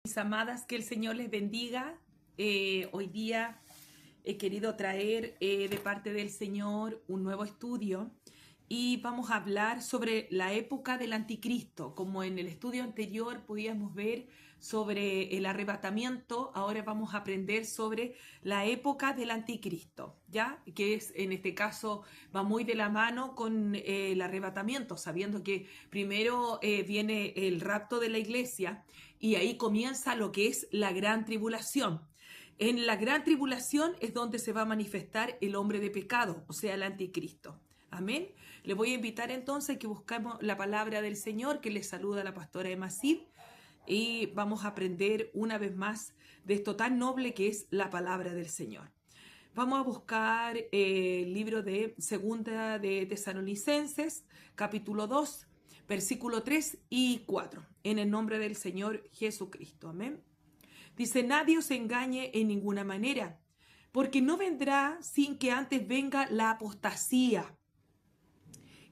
Mis amadas, que el Señor les bendiga. Hoy día he querido traer de parte del Señor un nuevo estudio y vamos a hablar sobre la época del anticristo. Como en el estudio anterior podíamos ver sobre el arrebatamiento, ahora vamos a aprender sobre la época del anticristo, ¿ya? Que es, en este caso, va muy de la mano con el arrebatamiento, sabiendo que primero viene el rapto de la iglesia y ahí comienza lo que es la gran tribulación. En la gran tribulación es donde se va a manifestar el hombre de pecado, o sea, el anticristo. Amén. Le voy a invitar entonces a que buscamos la palabra del Señor, que les saluda la pastora Emma Cid, y vamos a aprender una vez más de esto tan noble que es la palabra del Señor. Vamos a buscar el libro de Segunda de Tesalonicenses, capítulo 2, versículo 3 y 4, en el nombre del Señor Jesucristo. Amén. Dice: nadie os engañe en ninguna manera, porque no vendrá sin que antes venga la apostasía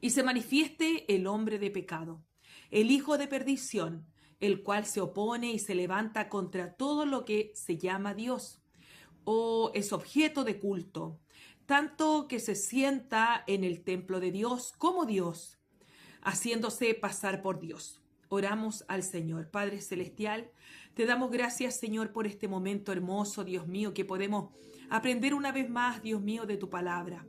y se manifieste el hombre de pecado, el hijo de perdición, el cual se opone y se levanta contra todo lo que se llama Dios o es objeto de culto, tanto que se sienta en el templo de Dios como Dios, haciéndose pasar por Dios. Oramos al Señor. Padre Celestial, te damos gracias, Señor, por este momento hermoso, Dios mío, que podemos aprender una vez más, Dios mío, de tu palabra.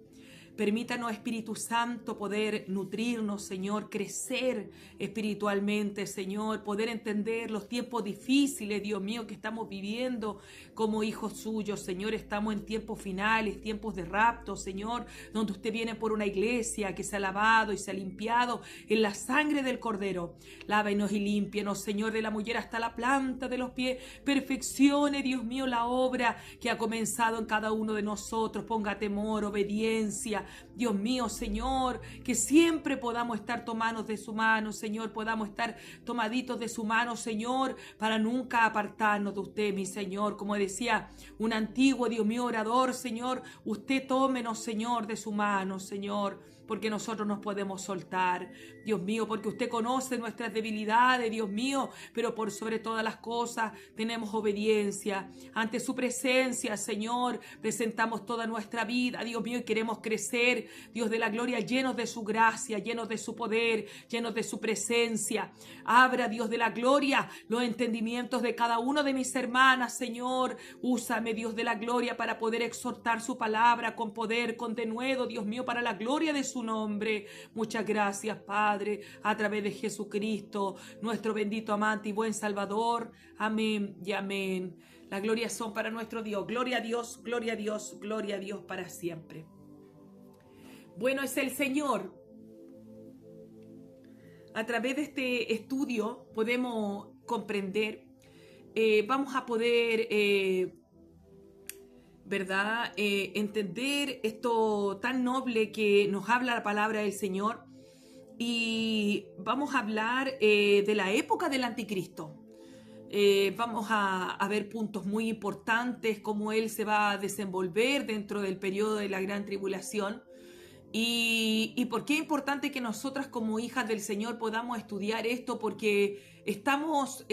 Permítanos, Espíritu Santo, poder nutrirnos, Señor, crecer espiritualmente, Señor, poder entender los tiempos difíciles, Dios mío, que estamos viviendo como hijos suyos, Señor. Estamos en tiempos finales, tiempos de rapto, Señor, donde usted viene por una iglesia que se ha lavado y se ha limpiado en la sangre del Cordero. Lávenos y límpienos, Señor, de la mujer hasta la planta de los pies. Perfeccione, Dios mío, la obra que ha comenzado en cada uno de nosotros. Ponga temor, obediencia, Dios mío, Señor, que siempre podamos estar tomados de su mano, Señor, podamos estar tomaditos de su mano, Señor, para nunca apartarnos de usted, mi Señor. Como decía un antiguo, Dios mío, orador, Señor, usted tómenos, Señor, de su mano, Señor, porque nosotros nos podemos soltar, Dios mío, porque usted conoce nuestras debilidades, Dios mío, pero por sobre todas las cosas tenemos obediencia. Ante su presencia, Señor, presentamos toda nuestra vida, Dios mío, y queremos crecer, Dios de la gloria, llenos de su gracia, llenos de su poder, llenos de su presencia. Abra, Dios de la gloria, los entendimientos de cada uno de mis hermanas, Señor. Úsame, Dios de la gloria, para poder exhortar su palabra con poder, con denuedo, Dios mío, para la gloria de su nombre. Muchas gracias, Padre, a través de Jesucristo, nuestro bendito amante y buen Salvador. Amén y amén. Las glorias son para nuestro Dios. Gloria a Dios, gloria a Dios, gloria a Dios para siempre. Bueno es el Señor. A través de este estudio podemos comprender, vamos a poder, ¿verdad? Entender esto tan noble que nos habla la palabra del Señor. Y vamos a hablar de la época del anticristo. Vamos a ver puntos muy importantes, cómo él se va a desenvolver dentro del periodo de la gran tribulación. Y por qué es importante que nosotras como hijas del Señor podamos estudiar esto, porque estamos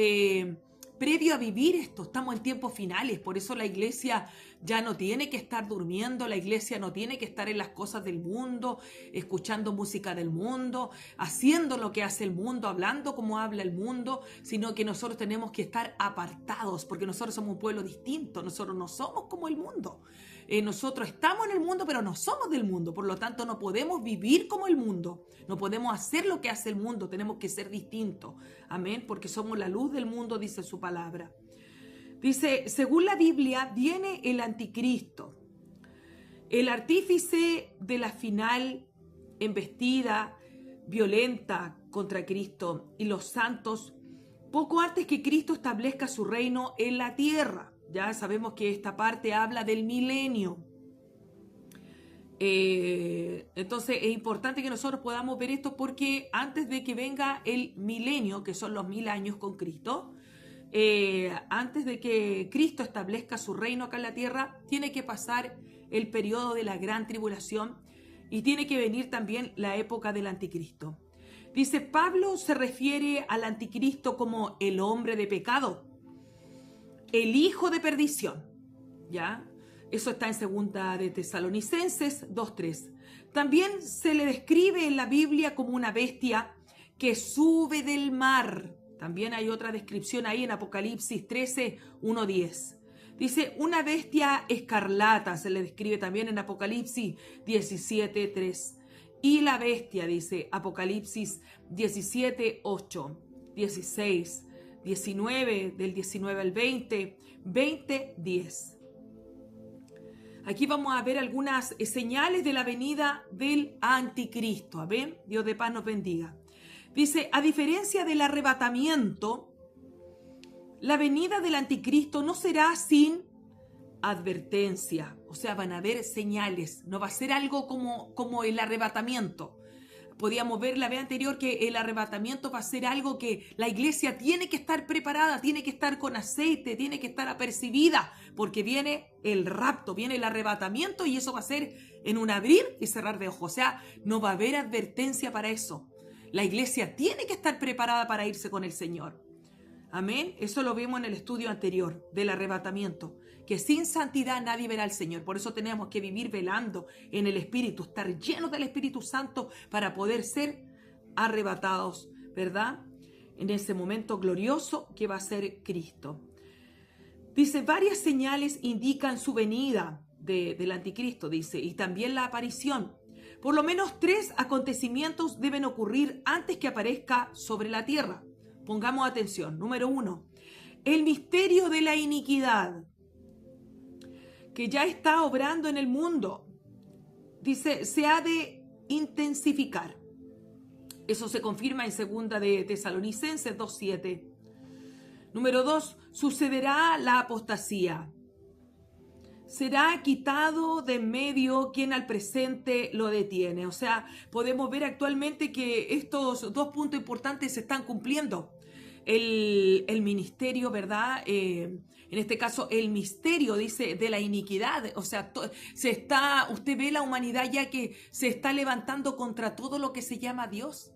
previo a vivir esto, estamos en tiempos finales. Por eso la iglesia ya no tiene que estar durmiendo, la iglesia no tiene que estar en las cosas del mundo, escuchando música del mundo, haciendo lo que hace el mundo, hablando como habla el mundo, sino que nosotros tenemos que estar apartados, porque nosotros somos un pueblo distinto, nosotros no somos como el mundo. Nosotros estamos en el mundo, pero no somos del mundo. Por lo tanto, no podemos vivir como el mundo. No podemos hacer lo que hace el mundo. Tenemos que ser distintos. Amén. Porque somos la luz del mundo, dice su palabra. Dice, según la Biblia, viene el anticristo, el artífice de la final embestida violenta contra Cristo y los santos, poco antes que Cristo establezca su reino en la tierra. Ya sabemos que esta parte habla del milenio. Entonces es importante que nosotros podamos ver esto, porque antes de que venga el milenio, que son los 1000 años con Cristo, antes de que Cristo establezca su reino acá en la tierra, tiene que pasar el periodo de la gran tribulación y tiene que venir también la época del anticristo. Dice, Pablo se refiere al anticristo como el hombre de pecado. el hijo de perdición. ¿Ya? Eso está en segunda de Tesalonicenses 2:3. También se le describe en la Biblia como una bestia que sube del mar. También hay otra descripción ahí en Apocalipsis 13:1-10. Dice, una bestia escarlata, se le describe también en Apocalipsis 17:3. Y la bestia, dice Apocalipsis 17:8, 16, 19, del 19 al 20, 20:10. Aquí vamos a ver algunas señales de la venida del anticristo. A ver, Dios de paz nos bendiga. Dice, a diferencia del arrebatamiento, la venida del anticristo no será sin advertencia. O sea, van a haber señales. No va a ser algo como el arrebatamiento. Podíamos ver la vez anterior que el arrebatamiento va a ser algo que la iglesia tiene que estar preparada, tiene que estar con aceite, tiene que estar apercibida, porque viene el rapto, viene el arrebatamiento y eso va a ser en un abrir y cerrar de ojos. O sea, no va a haber advertencia para eso. La iglesia tiene que estar preparada para irse con el Señor. Amén. Eso lo vimos en el estudio anterior del arrebatamiento, que sin santidad nadie verá al Señor. Por eso tenemos que vivir velando en el Espíritu, estar llenos del Espíritu Santo para poder ser arrebatados, ¿verdad? En ese momento glorioso que va a ser Cristo. Dice, varias señales indican su venida del anticristo, dice, y también la aparición. Por lo menos 3 acontecimientos deben ocurrir antes que aparezca sobre la tierra. Pongamos atención. Número 1, el misterio de la iniquidad, que ya está obrando en el mundo. Dice, se ha de intensificar. Eso se confirma en segunda de Tesalonicenses 2:7. Número 2, sucederá la apostasía. Será quitado de en medio quien al presente lo detiene. O sea, podemos ver actualmente que estos 2 puntos importantes se están cumpliendo. El ministerio, ¿verdad? En este caso, el misterio, dice, de la iniquidad. O sea, usted ve la humanidad ya que se está levantando contra todo lo que se llama Dios.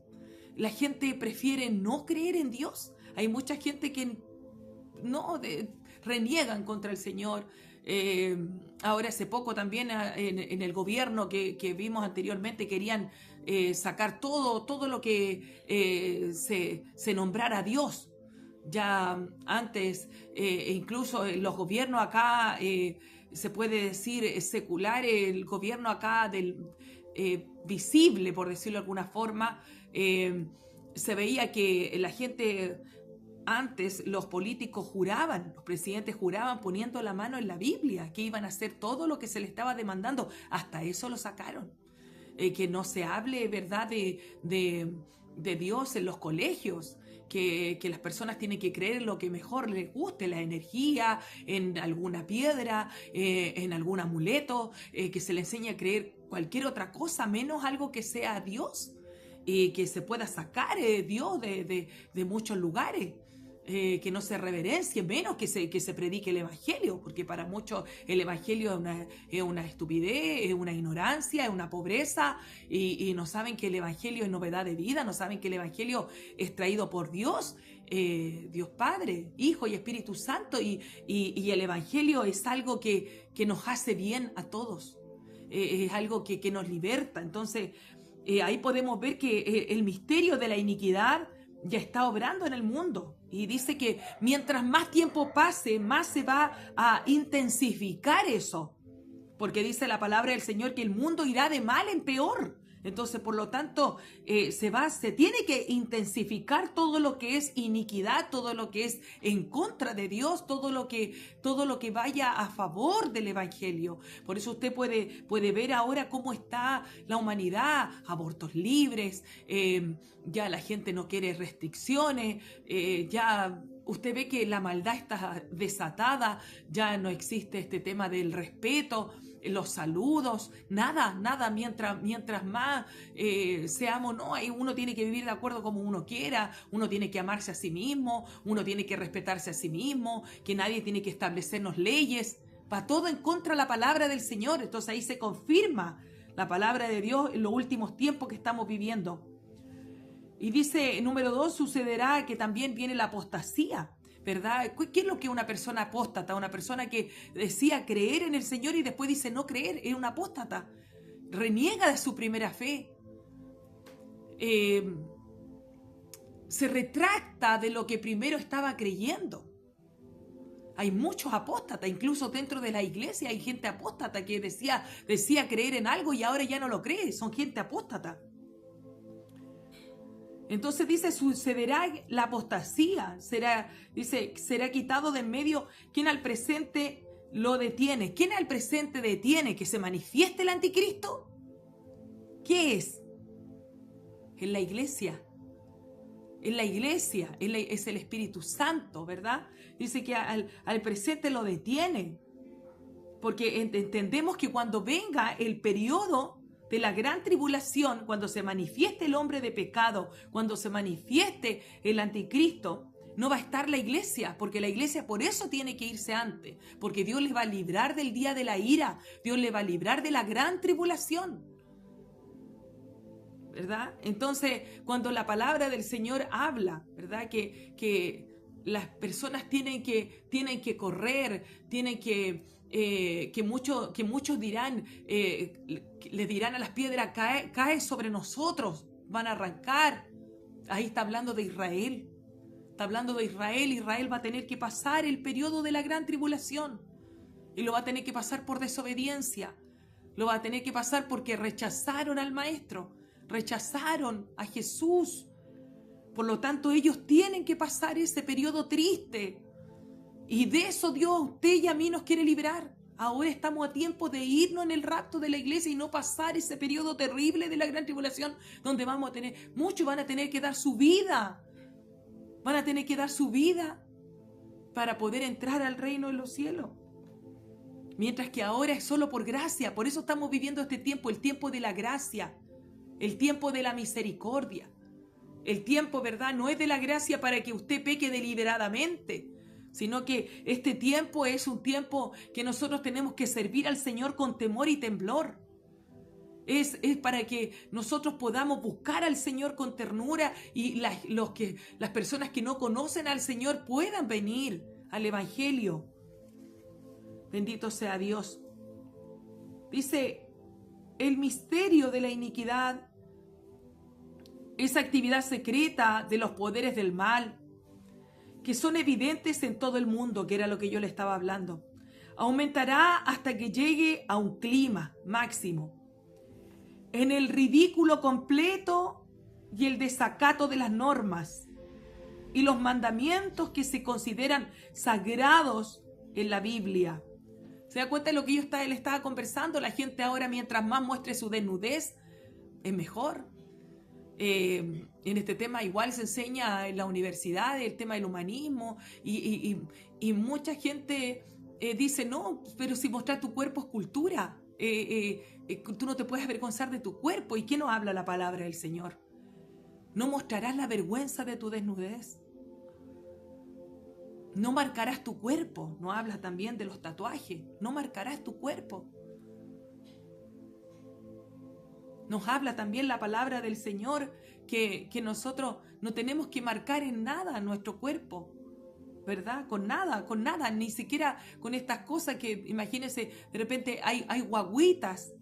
La gente prefiere no creer en Dios. Hay mucha gente que reniegan contra el Señor. Ahora hace poco también en el gobierno que vimos anteriormente querían sacar todo lo que se nombrara a Dios. Ya antes, incluso en los gobiernos acá, se puede decir secular, el gobierno acá del visible, por decirlo de alguna forma, se veía que la gente... Antes los políticos juraban, los presidentes juraban poniendo la mano en la Biblia, que iban a hacer todo lo que se les estaba demandando. Hasta eso lo sacaron. Que no se hable, ¿verdad?, de Dios en los colegios. Que las personas tienen que creer en lo que mejor les guste, la energía, en alguna piedra, en algún amuleto, que se les enseñe a creer cualquier otra cosa, menos algo que sea Dios. Que se pueda sacar Dios de muchos lugares. Que no se reverencie, menos que se predique el Evangelio, porque para muchos el Evangelio es una estupidez, es una ignorancia, es una pobreza, y no saben que el Evangelio es novedad de vida, no saben que el Evangelio es traído por Dios, Dios Padre, Hijo y Espíritu Santo, y el Evangelio es algo que nos hace bien a todos, es algo que nos liberta. Entonces, ahí podemos ver que el misterio de la iniquidad ya está obrando en el mundo. Y dice que mientras más tiempo pase, más se va a intensificar eso. Porque dice la palabra del Señor que el mundo irá de mal en peor. Entonces, por lo tanto, se tiene que intensificar todo lo que es iniquidad, todo lo que es en contra de Dios, todo lo que vaya a favor del Evangelio. Por eso usted puede ver ahora cómo está la humanidad, abortos libres, ya la gente no quiere restricciones, ya... Usted ve que la maldad está desatada, ya no existe este tema del respeto, los saludos, nada, mientras más seamos, no, uno tiene que vivir de acuerdo como uno quiera, uno tiene que amarse a sí mismo, uno tiene que respetarse a sí mismo, que nadie tiene que establecernos leyes, va todo en contra de la palabra del Señor. Entonces ahí se confirma la palabra de Dios en los últimos tiempos que estamos viviendo. Y dice, número 2, sucederá que también viene la apostasía. ¿verdad? ¿Qué es lo que es una persona apóstata? Una persona que decía creer en el Señor y después dice no creer, es una apóstata. Reniega de su primera fe. Se retracta de lo que primero estaba creyendo. Hay muchos apóstatas, incluso dentro de la iglesia hay gente apóstata que decía creer en algo y ahora ya no lo cree, son gente apóstata. Entonces dice, sucederá la apostasía, será quitado de en medio. ¿Quién al presente lo detiene? ¿Quién al presente detiene que se manifieste el anticristo? ¿Qué es? En la iglesia. En la iglesia es el Espíritu Santo, ¿verdad? Dice que al presente lo detiene. Porque entendemos que cuando venga el periodo de la gran tribulación, cuando se manifieste el hombre de pecado, cuando se manifieste el anticristo, no va a estar la iglesia, porque la iglesia por eso tiene que irse antes, porque Dios les va a librar del día de la ira, Dios les va a librar de la gran tribulación, ¿verdad? Entonces, cuando la palabra del Señor habla, ¿verdad? Que las personas tienen que correr, tienen que muchos dirán, le dirán a las piedras, cae sobre nosotros, van a arrancar. Ahí está hablando de Israel. Está hablando de Israel. Israel va a tener que pasar el periodo de la gran tribulación. Y lo va a tener que pasar por desobediencia. Lo va a tener que pasar porque rechazaron al Maestro. Rechazaron a Jesús. Por lo tanto, ellos tienen que pasar ese periodo triste. Y de eso Dios a usted y a mí nos quiere librar. Ahora estamos a tiempo de irnos en el rapto de la iglesia y no pasar ese periodo terrible de la gran tribulación donde muchos van a tener que dar su vida. Van a tener que dar su vida para poder entrar al reino de los cielos. Mientras que ahora es solo por gracia. Por eso estamos viviendo este tiempo, el tiempo de la gracia, el tiempo de la misericordia. El tiempo, ¿verdad? No es de la gracia para que usted peque deliberadamente, sino que este tiempo es un tiempo que nosotros tenemos que servir al Señor con temor y temblor. Es para que nosotros podamos buscar al Señor con ternura y las personas que no conocen al Señor puedan venir al Evangelio. Bendito sea Dios. Dice, el misterio de la iniquidad, esa actividad secreta de los poderes del mal, que son evidentes en todo el mundo, que era lo que yo le estaba hablando, aumentará hasta que llegue a un clima máximo, en el ridículo completo y el desacato de las normas y los mandamientos que se consideran sagrados en la Biblia. ¿Se da cuenta de lo que le estaba conversando? La gente ahora, mientras más muestre su desnudez, es mejor. En este tema igual se enseña en la universidad el tema del humanismo y mucha gente dice, no, pero si mostrar tu cuerpo es cultura, tú no te puedes avergonzar de tu cuerpo. ¿Y qué nos habla la palabra del Señor? No mostrarás la vergüenza de tu desnudez. No marcarás tu cuerpo. No habla también de los tatuajes. No marcarás tu cuerpo. Nos habla también la palabra del Señor que nosotros no tenemos que marcar en nada nuestro cuerpo, ¿verdad? Con nada, ni siquiera con estas cosas que, imagínense, de repente hay guaguitas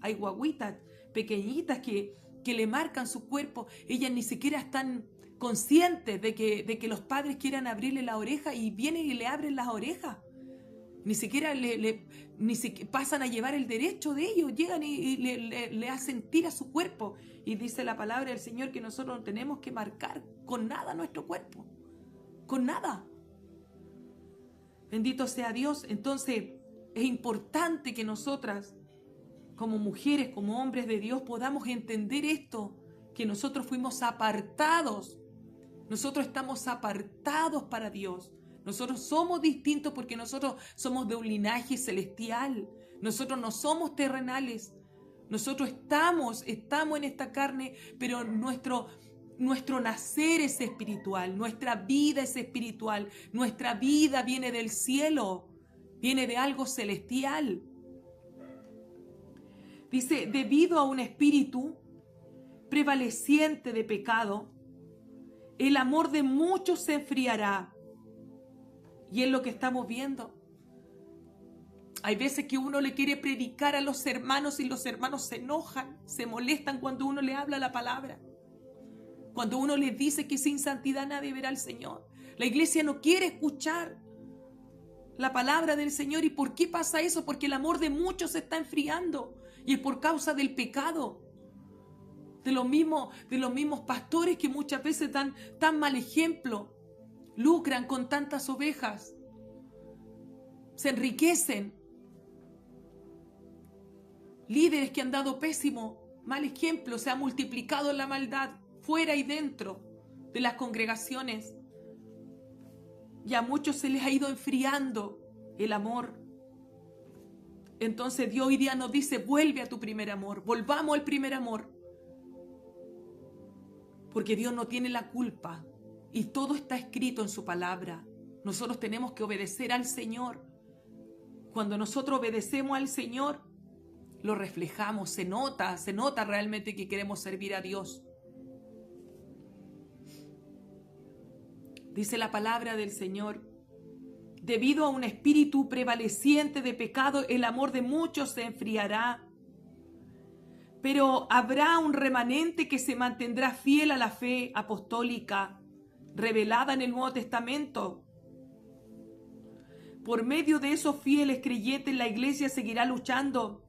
pequeñitas que le marcan su cuerpo. Ellas ni siquiera están conscientes de que los padres quieran abrirle la oreja y vienen y le abren las orejas. Ni siquiera pasan a llevar el derecho de ellos, llegan y le hacen tira a su cuerpo. Y dice la palabra del Señor que nosotros no tenemos que marcar con nada nuestro cuerpo, con nada. Bendito sea Dios. Entonces es importante que nosotras, como mujeres, como hombres de Dios, podamos entender esto, que nosotros fuimos apartados. Nosotros estamos apartados para Dios. Nosotros somos distintos porque nosotros somos de un linaje celestial. Nosotros no somos terrenales. Nosotros estamos en esta carne, pero nuestro nacer es espiritual. Nuestra vida es espiritual. Nuestra vida viene del cielo. Viene de algo celestial. Dice, debido a un espíritu prevaleciente de pecado, el amor de muchos se enfriará. Y es lo que estamos viendo. Hay veces que uno le quiere predicar a los hermanos y los hermanos se enojan, se molestan cuando uno le habla la palabra. Cuando uno les dice que sin santidad nadie verá al Señor. La iglesia no quiere escuchar la palabra del Señor. ¿Y por qué pasa eso? Porque el amor de muchos se está enfriando. Y es por causa del pecado. De los mismos pastores que muchas veces dan tan mal ejemplo. Lucran con tantas ovejas. Se enriquecen. Líderes que han dado pésimo, mal ejemplo. Se ha multiplicado la maldad fuera y dentro de las congregaciones. Y a muchos se les ha ido enfriando el amor. Entonces Dios hoy día nos dice, vuelve a tu primer amor, volvamos al primer amor. Porque Dios no tiene la culpa y todo está escrito en su palabra. Nosotros tenemos que obedecer al Señor. Cuando nosotros obedecemos al Señor, lo reflejamos, se nota realmente que queremos servir a Dios. Dice la palabra del Señor, debido a un espíritu prevaleciente de pecado, el amor de muchos se enfriará. Pero habrá un remanente que se mantendrá fiel a la fe apostólica, revelada en el Nuevo Testamento. Por medio de esos fieles creyentes, la iglesia seguirá luchando,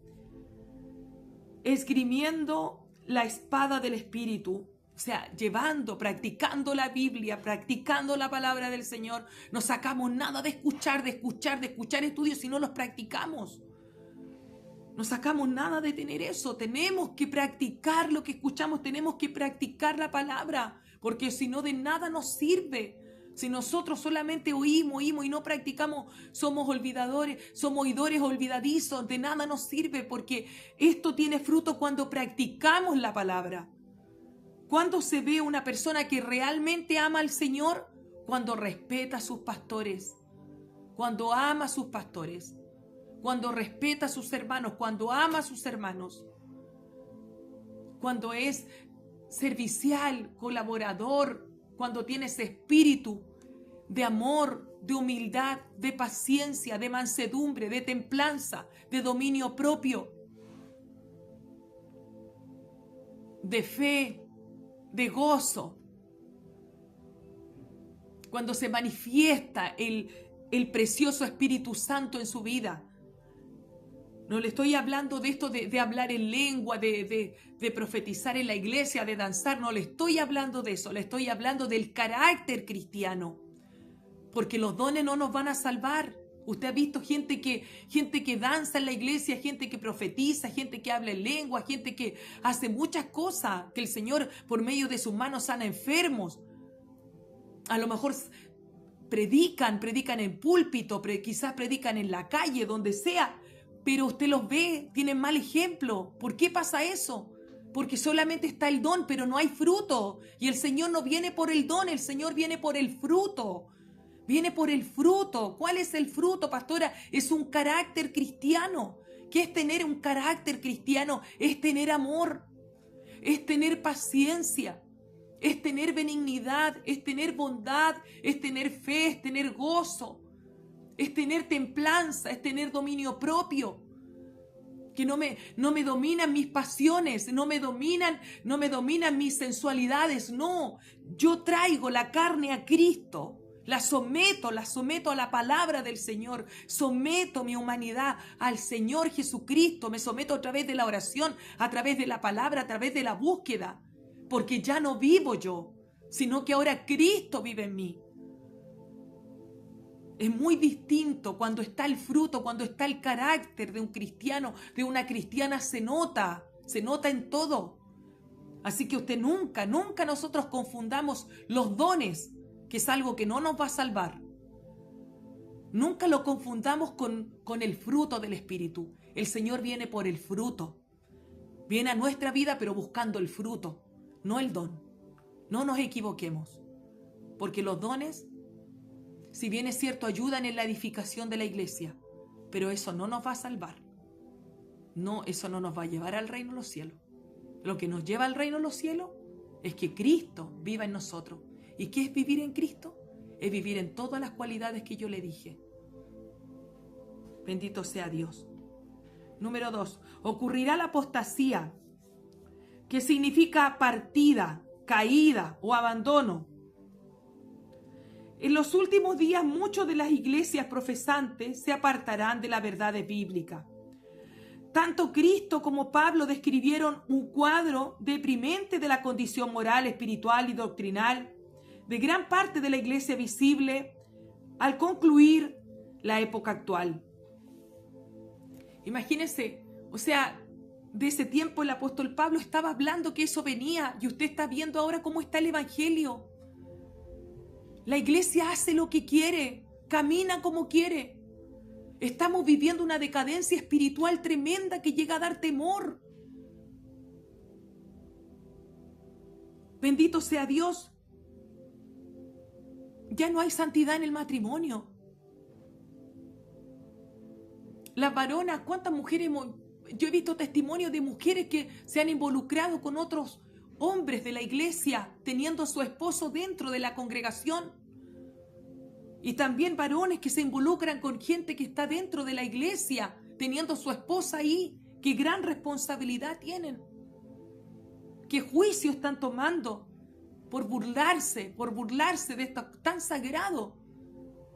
esgrimiendo la espada del Espíritu. O sea, practicando la Biblia, practicando la palabra del Señor. No sacamos nada de escuchar estudios si no los practicamos. No sacamos nada de tener eso. Tenemos que practicar lo que escuchamos, tenemos que practicar la palabra, porque si no de nada nos sirve. Si nosotros solamente oímos y no practicamos, somos olvidadores, somos oidores olvidadizos, de nada nos sirve, porque esto tiene fruto cuando practicamos la palabra. ¿Cuándo se ve una persona que realmente ama al Señor? Cuando respeta a sus pastores, cuando ama a sus pastores, cuando respeta a sus hermanos, cuando ama a sus hermanos, cuando es servicial, colaborador, cuando tiene ese espíritu de amor, de humildad, de paciencia, de mansedumbre, de templanza, de dominio propio, de fe, de gozo. Cuando se manifiesta el precioso Espíritu Santo en su vida. No le estoy hablando de esto de hablar en lengua, de profetizar en la iglesia, de danzar. No le estoy hablando de eso. Le estoy hablando del carácter cristiano. Porque los dones no nos van a salvar. Usted ha visto gente que danza en la iglesia, gente que profetiza, gente que habla en lengua, gente que hace muchas cosas, que el Señor por medio de sus manos sana enfermos. A lo mejor predican en púlpito, quizás predican en la calle, donde sea, pero usted los ve, tienen mal ejemplo. ¿Por qué pasa eso? Porque solamente está el don, pero no hay fruto. Y el Señor no viene por el don, el Señor viene por el fruto. Viene por el fruto. ¿Cuál es el fruto, pastora? Es un carácter cristiano. ¿Qué es tener un carácter cristiano? Es tener amor, es tener paciencia, es tener benignidad, es tener bondad, es tener fe, es tener gozo, es tener templanza, es tener dominio propio. Que no me dominan mis pasiones, no me dominan mis sensualidades. No, yo traigo la carne a Cristo. La someto a la palabra del Señor. Someto mi humanidad al Señor Jesucristo. Me someto a través de la oración, a través de la palabra, a través de la búsqueda. Porque ya no vivo yo, sino que ahora Cristo vive en mí. Es muy distinto cuando está el fruto, cuando está el carácter de un cristiano, de una cristiana, se nota en todo. Así que usted nunca nosotros confundamos los dones, que es algo que no nos va a salvar. Nunca lo confundamos con el fruto del Espíritu. El Señor viene por el fruto. Viene a nuestra vida, pero buscando el fruto, no el don. No nos equivoquemos, porque los dones, si bien es cierto, ayudan en la edificación de la iglesia, pero eso no nos va a salvar. No, eso no nos va a llevar al reino de los cielos. Lo que nos lleva al reino de los cielos es que Cristo viva en nosotros. ¿Y qué es vivir en Cristo? es vivir en todas las cualidades que yo le dije. Bendito sea Dios. Número 2, ocurrirá la apostasía, que significa partida, caída o abandono. En los últimos días muchos de las iglesias profesantes se apartarán de la verdad bíblica. Tanto Cristo como Pablo describieron un cuadro deprimente de la condición moral, espiritual y doctrinal de gran parte de la iglesia visible al concluir la época actual. Imagínense, o sea, de ese tiempo el apóstol Pablo estaba hablando que eso venía y usted está viendo ahora cómo está el evangelio. La iglesia hace lo que quiere, camina como quiere. Estamos viviendo una decadencia espiritual tremenda que llega a dar temor. Bendito sea Dios. Ya no hay santidad en el matrimonio. Las varonas, ¿cuántas mujeres? Yo he visto testimonios de mujeres que se han involucrado con otros hombres de la iglesia, teniendo a su esposo dentro de la congregación. Y también varones que se involucran con gente que está dentro de la iglesia, teniendo a su esposa ahí. Qué gran responsabilidad tienen. Qué juicio están tomando por burlarse de esto tan sagrado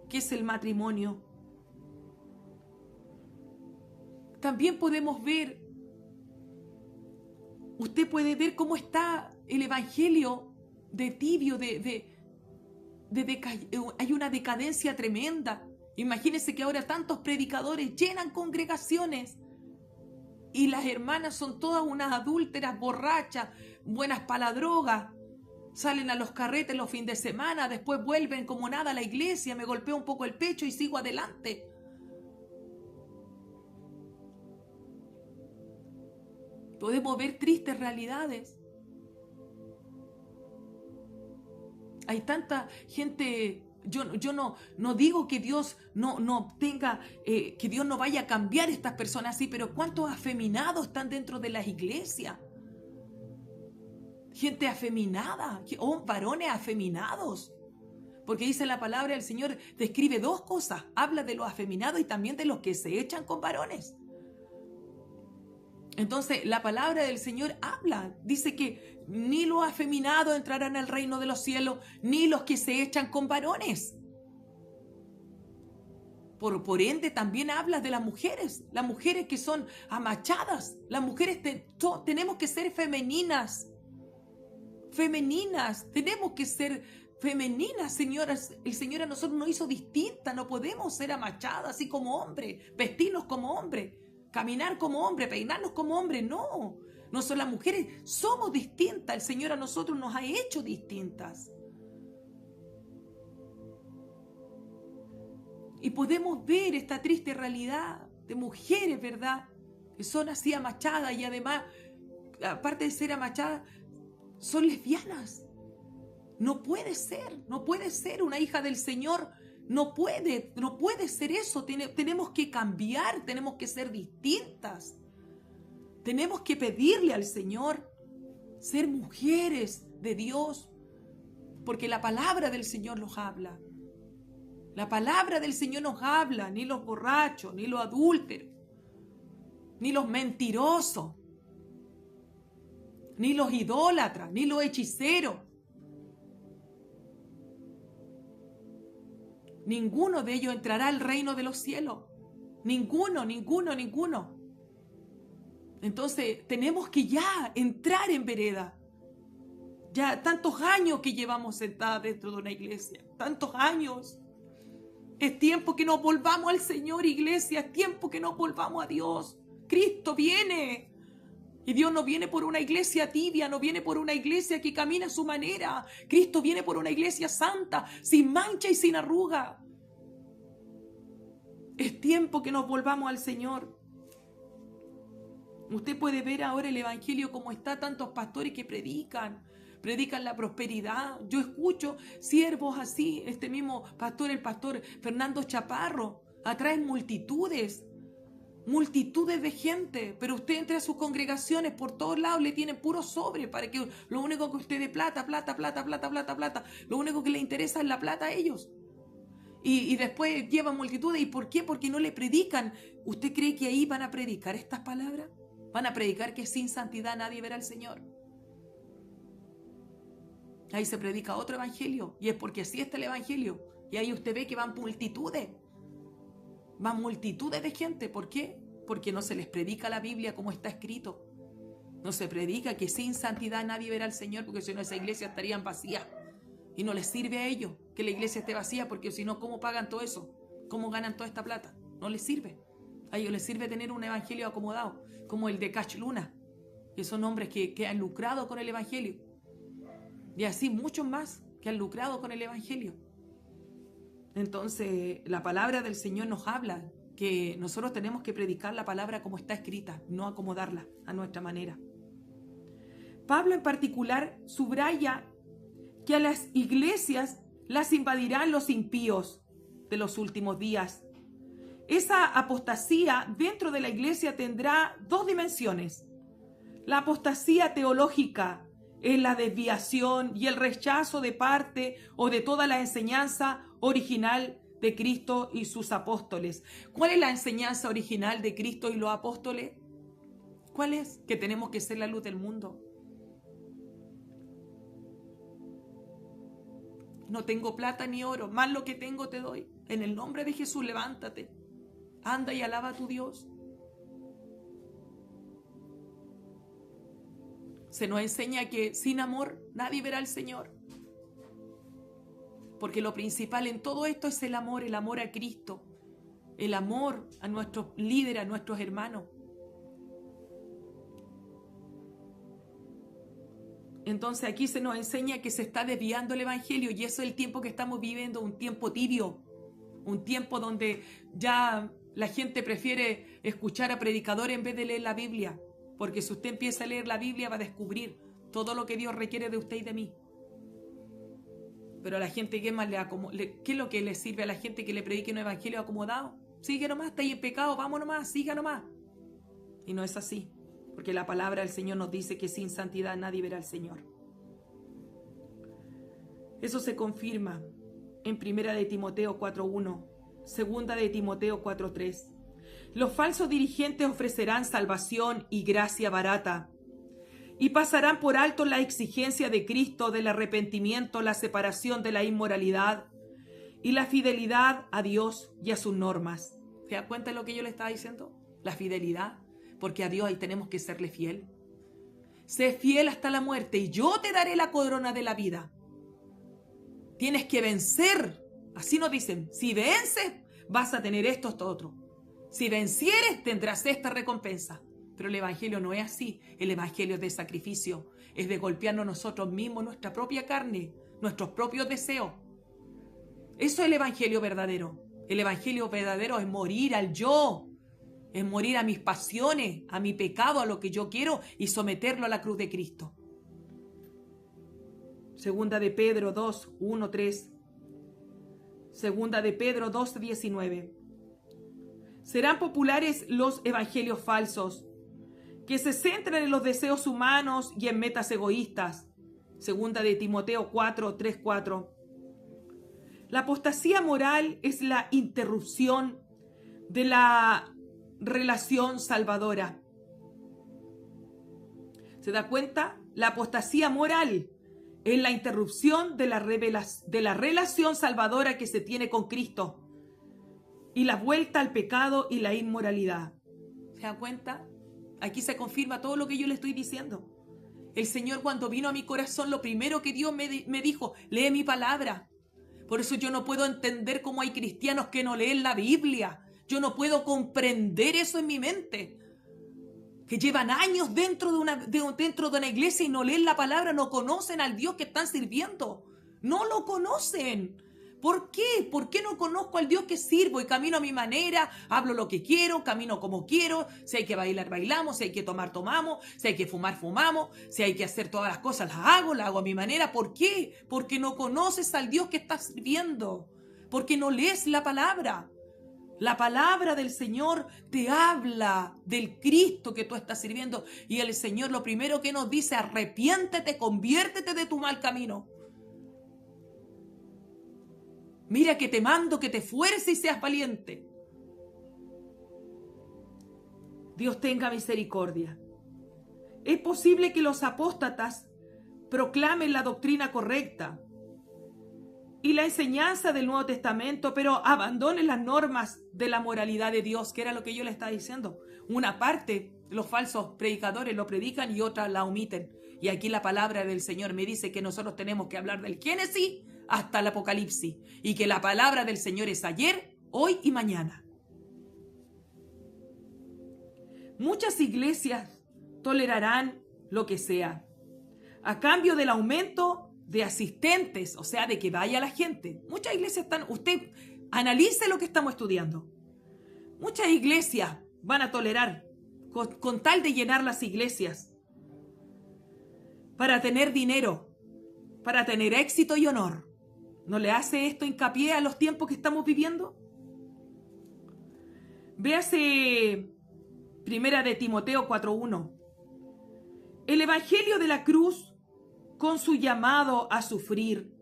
que es el matrimonio. También podemos ver, usted puede ver cómo está el evangelio de tibio, hay una decadencia tremenda. Imagínense que ahora tantos predicadores llenan congregaciones y las hermanas son todas unas adúlteras, borrachas, buenas para la droga. Salen a los carretes los fines de semana, después vuelven como nada a la iglesia, me golpeo un poco el pecho y sigo adelante. Podemos ver tristes realidades. Hay tanta gente. Yo no digo que Dios no tenga, que Dios no vaya a cambiar estas personas así, pero ¿cuántos afeminados están dentro de las iglesias? Gente afeminada, varones afeminados. Porque dice la palabra del Señor, describe dos cosas. Habla de los afeminados y también de los que se echan con varones. Entonces, la palabra del Señor habla, dice que ni los afeminados entrarán al reino de los cielos, ni los que se echan con varones. Por ende, también habla de las mujeres que son amachadas. Las mujeres tenemos que ser femeninas, tenemos que ser femeninas, señoras. El Señor a nosotros nos hizo distintas, no podemos ser amachadas así como hombres, vestirnos como hombres. Caminar como hombre, peinarnos como hombre, no. Nosotros las mujeres somos distintas. El Señor a nosotros nos ha hecho distintas. Y podemos ver esta triste realidad de mujeres, ¿verdad? Que son así amachadas y además, aparte de ser amachadas, son lesbianas. No puede ser una hija del Señor. No puede ser eso. Tenemos que cambiar, tenemos que ser distintas. Tenemos que pedirle al Señor ser mujeres de Dios, porque la palabra del Señor nos habla. La palabra del Señor nos habla, ni los borrachos, ni los adúlteros, ni los mentirosos, ni los idólatras, ni los hechiceros. Ninguno de ellos entrará al reino de los cielos. Ninguno. Entonces tenemos que ya entrar en vereda. Ya tantos años que llevamos sentadas dentro de una iglesia. Tantos años. Es tiempo que nos volvamos al Señor, iglesia. Es tiempo que nos volvamos a Dios. Cristo viene. Y Dios no viene por una iglesia tibia, no viene por una iglesia que camina a su manera. Cristo viene por una iglesia santa, sin mancha y sin arruga. Es tiempo que nos volvamos al Señor. Usted puede ver ahora el evangelio como está, tantos pastores que predican la prosperidad. Yo escucho siervos así, el pastor Fernando Chaparro, atraen multitudes multitudes de gente, pero usted entra a sus congregaciones, por todos lados le tienen puro sobre para que lo único que usted dé plata, lo único que le interesa es la plata a ellos. Y después llevan multitudes. ¿Y por qué? Porque no le predican. ¿Usted cree que ahí van a predicar estas palabras? ¿Van a predicar que sin santidad nadie verá al Señor? Ahí se predica otro evangelio, y es porque así está el evangelio. Y ahí usted ve que van multitudes de gente. ¿Por qué? Porque no se les predica la Biblia como está escrito. No se predica que sin santidad nadie verá al Señor, porque si no esas iglesias estarían vacías. Y no les sirve a ellos que la iglesia esté vacía, porque si no, ¿cómo pagan todo eso? ¿Cómo ganan toda esta plata? No les sirve. A ellos les sirve tener un evangelio acomodado, como el de Cash Luna, que son hombres que han lucrado con el evangelio. Y así muchos más que han lucrado con el evangelio. Entonces, la palabra del Señor nos habla que nosotros tenemos que predicar la palabra como está escrita, no acomodarla a nuestra manera. Pablo en particular subraya que a las iglesias las invadirán los impíos de los últimos días. Esa apostasía dentro de la iglesia tendrá dos dimensiones. La apostasía teológica es la desviación y el rechazo de parte o de toda la enseñanza original de Cristo y sus apóstoles. ¿Cuál es la enseñanza original de Cristo y los apóstoles? ¿Cuál es? Que tenemos que ser la luz del mundo. No tengo plata ni oro, más lo que tengo te doy. En el nombre de Jesús, levántate. Anda y alaba a tu Dios. Se nos enseña que sin amor nadie verá al Señor. Porque lo principal en todo esto es el amor a Cristo, el amor a nuestros líderes, a nuestros hermanos. Entonces aquí se nos enseña que se está desviando el evangelio, y eso es el tiempo que estamos viviendo, un tiempo tibio, un tiempo donde ya la gente prefiere escuchar a predicadores en vez de leer la Biblia, porque si usted empieza a leer la Biblia va a descubrir todo lo que Dios requiere de usted y de mí. Pero a la gente, ¿qué es lo que le sirve a la gente que le predique un evangelio acomodado? Sigue nomás, está ahí en pecado, vamos nomás, siga nomás. Y no es así, porque la palabra del Señor nos dice que sin santidad nadie verá al Señor. Eso se confirma en 1 de Timoteo 4:1, 2 de Timoteo 4:3. Los falsos dirigentes ofrecerán salvación y gracia barata, y pasarán por alto la exigencia de Cristo del arrepentimiento, la separación de la inmoralidad y la fidelidad a Dios y a sus normas. ¿Se da cuenta de lo que yo le estaba diciendo? La fidelidad, porque a Dios ahí tenemos que serle fiel. Sé fiel hasta la muerte y yo te daré la corona de la vida. Tienes que vencer. Así nos dicen, si vences vas a tener esto, esto, otro. Si vencieres tendrás esta recompensa. Pero el evangelio no es así. El evangelio es de sacrificio. Es de golpearnos nosotros mismos, nuestra propia carne, nuestros propios deseos. Eso es el evangelio verdadero. El evangelio verdadero es morir al yo. Es morir a mis pasiones, a mi pecado, a lo que yo quiero y someterlo a la cruz de Cristo. Segunda de Pedro 2, 1, 3. Segunda de Pedro 2, 19. Serán populares los evangelios falsos, que se centran en los deseos humanos y en metas egoístas. Segunda de Timoteo 4, 3, 4. La apostasía moral es la interrupción de la relación salvadora. ¿Se da cuenta? La apostasía moral es la interrupción de la relación salvadora que se tiene con Cristo y la vuelta al pecado y la inmoralidad. ¿Se da cuenta? Aquí se confirma todo lo que yo le estoy diciendo. El Señor, cuando vino a mi corazón, lo primero que Dios me dijo: lee mi palabra. Por eso yo no puedo entender cómo hay cristianos que no leen la Biblia. Yo no puedo comprender eso en mi mente. Que llevan años dentro de una iglesia y no leen la palabra, no conocen al Dios que están sirviendo. No lo conocen. ¿Por qué? ¿Por qué no conozco al Dios que sirvo y camino a mi manera, hablo lo que quiero, camino como quiero? Si hay que bailar, bailamos, si hay que tomar, tomamos, si hay que fumar, fumamos, si hay que hacer todas las cosas, las hago a mi manera. ¿Por qué? Porque no conoces al Dios que estás sirviendo, porque no lees la palabra. La palabra del Señor te habla del Cristo que tú estás sirviendo. Y el Señor lo primero que nos dice, arrepiéntete, conviértete de tu mal camino. Mira que te mando que te esfuerces y seas valiente. Dios tenga misericordia. Es posible que los apóstatas proclamen la doctrina correcta y la enseñanza del Nuevo Testamento, pero abandonen las normas de la moralidad de Dios, que era lo que yo le estaba diciendo. Una parte, los falsos predicadores lo predican y otra la omiten. Y aquí la palabra del Señor me dice que nosotros tenemos que hablar del Génesis hasta el Apocalipsis, y que la palabra del Señor es ayer, hoy y mañana. Muchas iglesias tolerarán lo que sea, a cambio del aumento de asistentes, o sea, de que vaya la gente. Muchas iglesias usted analice lo que estamos estudiando. Muchas iglesias van a tolerar con tal de llenar las iglesias para tener dinero, para tener éxito y honor. ¿No le hace esto hincapié a los tiempos que estamos viviendo? Véase Primera de Timoteo 4:1. El evangelio de la cruz con su llamado a sufrir.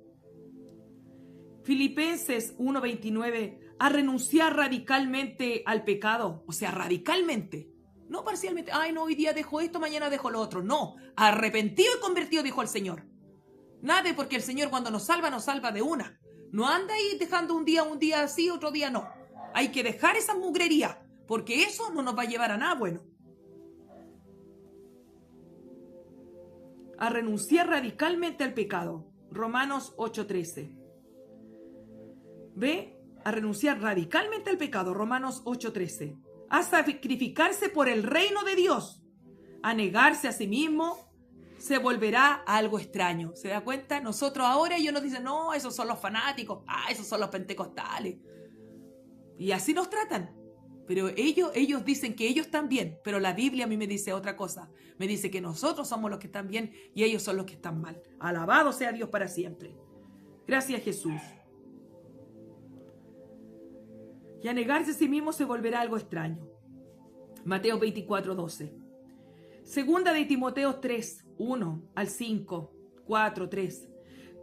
Filipenses 1:29. A renunciar radicalmente al pecado. O sea, radicalmente. No parcialmente. Ay, no, hoy día dejo esto, mañana dejo lo otro. No, arrepentido y convertido, dijo el Señor. Nada, porque el Señor cuando nos salva de una. No anda ahí dejando un día así, otro día no. Hay que dejar esa mugrería, porque eso no nos va a llevar a nada bueno. A renunciar radicalmente al pecado. Romanos 8:13. ¿Ve? A renunciar radicalmente al pecado. Romanos 8:13. A sacrificarse por el reino de Dios. A negarse a sí mismo. Se volverá algo extraño. ¿Se da cuenta? Nosotros ahora, ellos nos dicen, no, esos son los fanáticos, esos son los pentecostales. Y así nos tratan. Pero ellos dicen que ellos están bien, pero la Biblia a mí me dice otra cosa. Me dice que nosotros somos los que están bien y ellos son los que están mal. Alabado sea Dios para siempre. Gracias, Jesús. Y a negarse a sí mismo se volverá algo extraño. Mateo 24:12. Segunda de Timoteo 3:1-5, 4:3.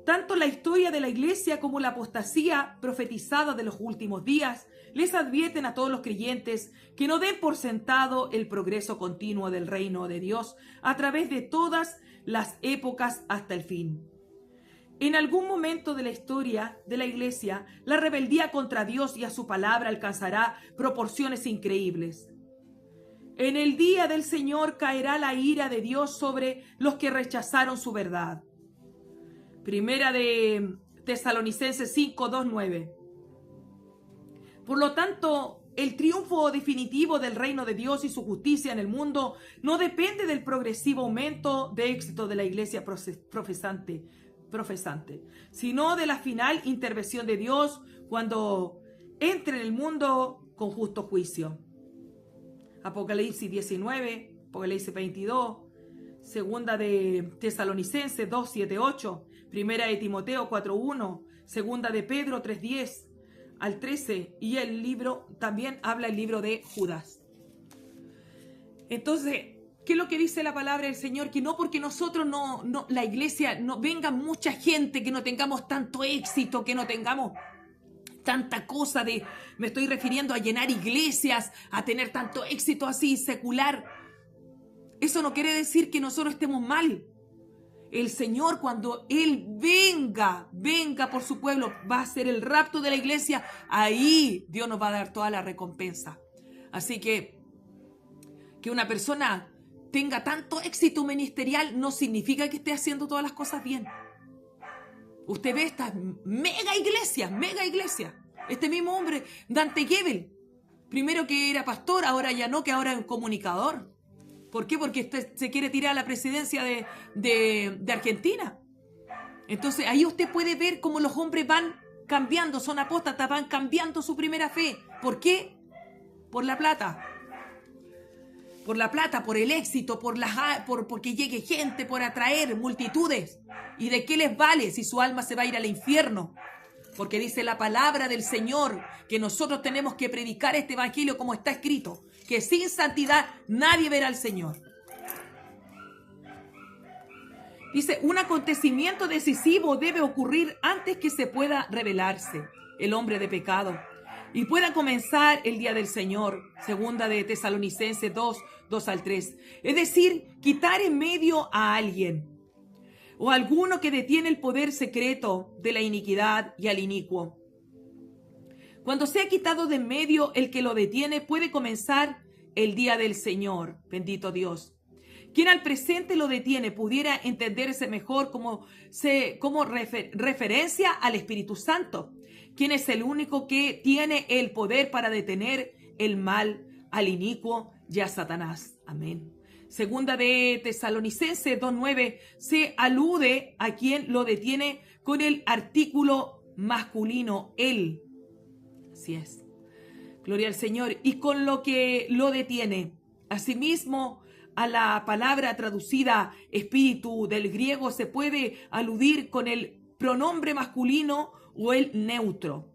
Tanto la historia de la iglesia como la apostasía profetizada de los últimos días les advierten a todos los creyentes que no den por sentado el progreso continuo del reino de Dios a través de todas las épocas hasta el fin. En algún momento de la historia de la iglesia, la rebeldía contra Dios y a su palabra alcanzará proporciones increíbles. En el día del Señor caerá la ira de Dios sobre los que rechazaron su verdad. Primera de Tesalonicenses 5:2-9. Por lo tanto, el triunfo definitivo del reino de Dios y su justicia en el mundo no depende del progresivo aumento de éxito de la iglesia profesante, sino de la final intervención de Dios cuando entre en el mundo con justo juicio. Apocalipsis 19, Apocalipsis 22, Segunda de Tesalonicenses 2:7-8, Primera de Timoteo 4:1, Segunda de Pedro 3:10-13, y el libro, también habla el libro de Judas. Entonces, ¿qué es lo que dice la palabra del Señor? Que no porque nosotros la iglesia, no venga mucha gente, que no tengamos tanto éxito, que no tengamos tanta cosa me estoy refiriendo a llenar iglesias, a tener tanto éxito así secular. Eso no quiere decir que nosotros estemos mal. El Señor, cuando Él venga por su pueblo, va a hacer el rapto de la iglesia, ahí Dios nos va a dar toda la recompensa. Así que una persona tenga tanto éxito ministerial no significa que esté haciendo todas las cosas bien. Usted ve estas mega iglesias. Este mismo hombre, Dante Gebel, primero que era pastor, ahora ya no, que ahora es un comunicador. ¿Por qué? Porque usted se quiere tirar a la presidencia de Argentina. Entonces ahí usted puede ver cómo los hombres van cambiando, son apóstatas, van cambiando su primera fe. ¿Por qué? Por la plata. Por la plata, por el éxito, porque llegue gente, por atraer multitudes. ¿Y de qué les vale si su alma se va a ir al infierno? Porque dice la palabra del Señor que nosotros tenemos que predicar este evangelio como está escrito, que sin santidad nadie verá al Señor. Dice, un acontecimiento decisivo debe ocurrir antes que se pueda revelarse el hombre de pecado y pueda comenzar el día del Señor. Segunda de Tesalonicenses 2:2-3. Es decir, quitar en medio a alguien o alguno que detiene el poder secreto de la iniquidad y al inicuo. Cuando sea quitado de en medio el que lo detiene, puede comenzar el día del Señor. Bendito Dios. Quien al presente lo detiene pudiera entenderse mejor como referencia al Espíritu Santo, quien es el único que tiene el poder para detener el mal, al inicuo y a Satanás. Amén. Segunda de Tesalonicenses 2:9 se alude a quien lo detiene con el artículo masculino, él. Así es. Gloria al Señor. Y con lo que lo detiene. Asimismo, a la palabra traducida espíritu del griego se puede aludir con el pronombre masculino o el neutro.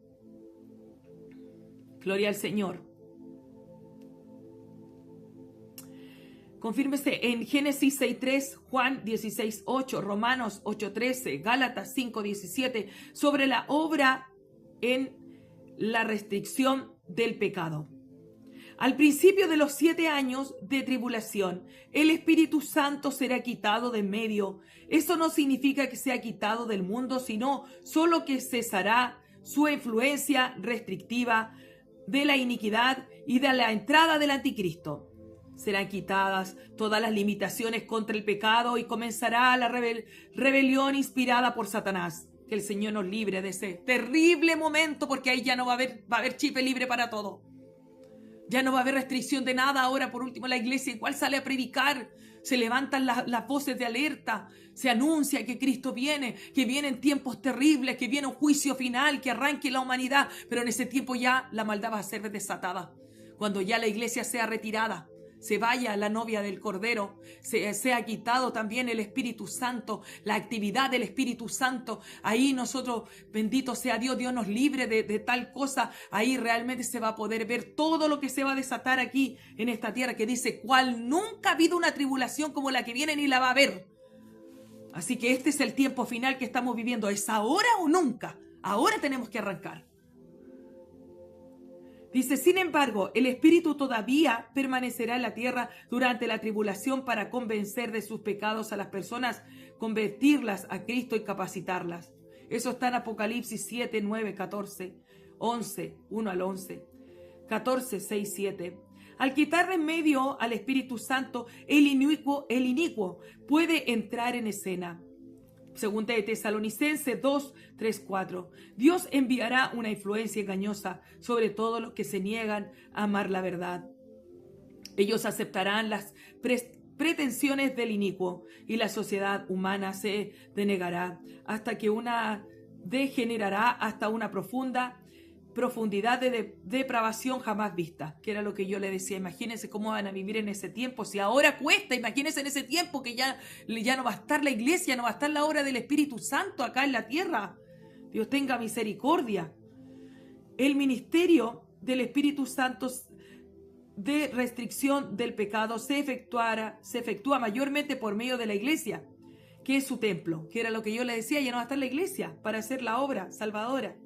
Gloria al Señor. Confírmese en Génesis 6:3, Juan 16:8, Romanos 8:13, Gálatas 5:17, sobre la obra en la restricción del pecado. Al principio de los 7 años de tribulación, el Espíritu Santo será quitado de en medio. Eso no significa que sea quitado del mundo, sino solo que cesará su influencia restrictiva de la iniquidad y de la entrada del anticristo. Serán quitadas todas las limitaciones contra el pecado y comenzará la rebelión inspirada por Satanás. Que el Señor nos libre de ese terrible momento, porque ahí ya no va a haber chip libre para todo. Ya no va a haber restricción de nada. Ahora, por último, la iglesia igual sale a predicar. Se levantan las voces de alerta. Se anuncia que Cristo viene, que vienen tiempos terribles, que viene un juicio final, que arranque la humanidad. Pero en ese tiempo ya la maldad va a ser desatada. Cuando ya la iglesia sea retirada, se vaya la novia del Cordero, sea quitado también el Espíritu Santo, la actividad del Espíritu Santo. Ahí nosotros, bendito sea Dios, Dios nos libre de tal cosa. Ahí realmente se va a poder ver todo lo que se va a desatar aquí en esta tierra, que dice, cual nunca ha habido una tribulación como la que viene ni la va a haber. Así que este es el tiempo final que estamos viviendo. ¿Es ahora o nunca? Ahora tenemos que arrancar. Dice, sin embargo, el Espíritu todavía permanecerá en la tierra durante la tribulación para convencer de sus pecados a las personas, convertirlas a Cristo y capacitarlas. Eso está en Apocalipsis 7, 9, 14, 11, 1 al 11, 14, 6, 7. Al quitar de en medio al Espíritu Santo, el inicuo puede entrar en escena. Segunda de Tesalonicenses 2, 3, 4. Dios enviará una influencia engañosa sobre todos los que se niegan a amar la verdad. Ellos aceptarán las pretensiones del inicuo y la sociedad humana se denegará hasta que degenerará hasta una profundidad de depravación jamás vista, que era lo que yo le decía. Imagínense cómo van a vivir en ese tiempo. Si ahora cuesta, imagínense en ese tiempo que ya no va a estar la iglesia, no va a estar la obra del Espíritu Santo acá en la tierra. Dios tenga misericordia. El ministerio del Espíritu Santo de restricción del pecado se efectúa mayormente por medio de la iglesia, que es su templo, que era lo que yo le decía. Ya no va a estar la iglesia para hacer la obra salvadora.